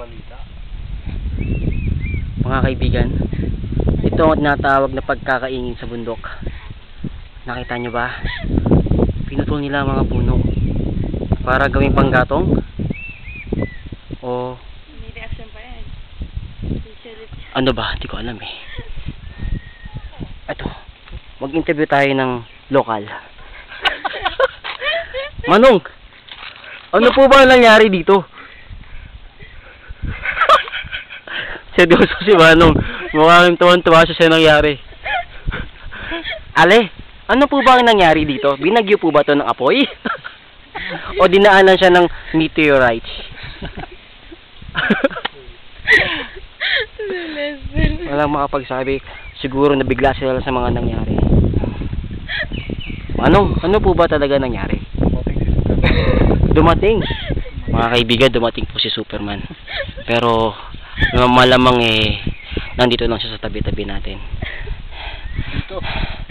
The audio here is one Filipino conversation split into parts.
salita. Mga kaibigan, ito ang tinatawag na pagkakaingin sa bundok. Nakita nyo ba? Pinutol nila ang mga puno para gawing panggatong. O may reaction pa yan. ano ba? Hindi ko alam eh. Ito, mag-interview tayo ng lokal. Manong, ano po ba ang nangyari dito? Seryoso si Manong. Mukhang tuwan-tuwa siya sa nangyari. Ale, ano po ba ang nangyari dito? Binagyo po ba ito ng apoy? O dinaanan siya ng meteorites? Walang makapagsabi. Siguro nabigla sila sa mga nangyari. Ano po ba talaga nangyari? Dumating. Mga kaibigan, dumating po si Superman. Pero malamang nandito lang siya sa tabi-tabi natin.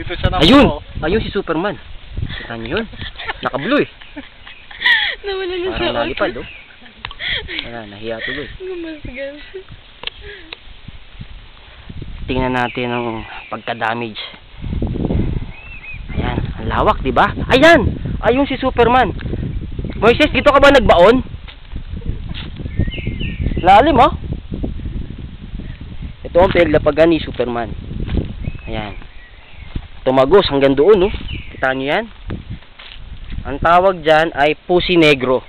Dito siya na. Ayun si Superman. Kita niyo yun? Naka-blue eh. Nawala na siya. Parang nalipad oh. Ayan, nahiya tuloy. Gumasgas. Tingnan natin ang pagka-damage. Ayan, ang lawak, di ba? Ayan! Ayun si Superman. Moises, dito ka ba nagbaon? Lalim oh. Ito ang pinaglapagan ni Superman. Ayan. Tumagos hanggang doon oh. Kita nyo yan? Ang tawag dyan ay pusi negro.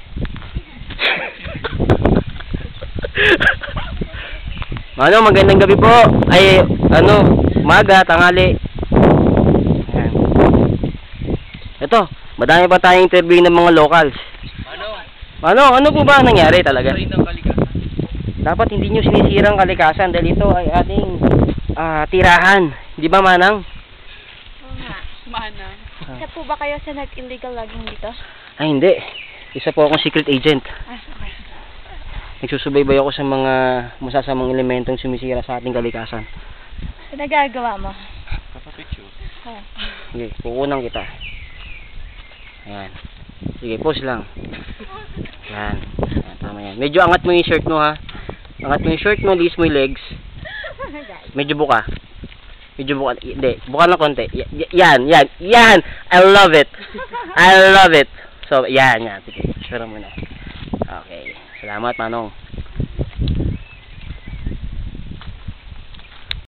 Magandang gabi po. Ay, umaga, tanghali. Ayan. Ito, madami pa tayong interview ng mga locals. Ano po ba ang nangyari talaga? Dapat hindi nyo sinisirang kalikasan dahil ito ay ating tirahan. Di ba, Manang? Oo nga. Manang. Isa po ba kayo sa nag-illegal logging dito? Ay, hindi. Isa po akong secret agent. Okay. Nagsusubaybay ako sa mga masasamang elementong sumisira sa ating kalikasan. Ano nagagawa mo? Kapapicture. Oh. Sige, kukunan kita. Ayan. Sige, pause lang. Ayan. Ayan, tama yan. Medyo angat mo yung shirt mo ha. Angat mo yung shirt mo, liis mo yung legs. Medyo buka. Medyo buka. Hindi, buka lang konti. Yan. I love it. I love it. So, yan. Sige, share mo na. Okay. Salamat, Manong.